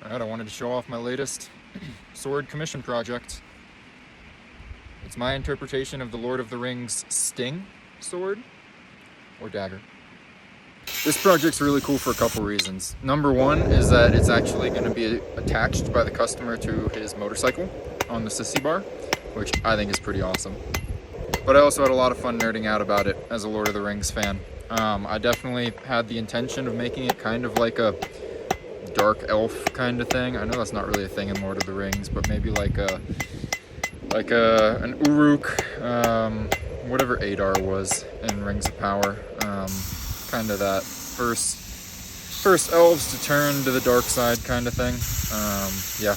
Alright, I wanted to show off my latest sword commission project. It's my interpretation of the Lord of the Rings Sting sword, or dagger. This project's really cool for a couple reasons. Number one is that it's actually going to be attached by the customer to his motorcycle on the sissy bar, which I think is pretty awesome. But I also had a lot of fun nerding out about it as a Lord of the Rings fan. I definitely had the intention of making it kind of like a dark elf kind of thing. I know that's not really a thing in Lord of the Rings, but maybe like an Uruk, whatever Adar was in Rings of Power. Kind of that first elves to turn to the dark side kind of thing. Yeah.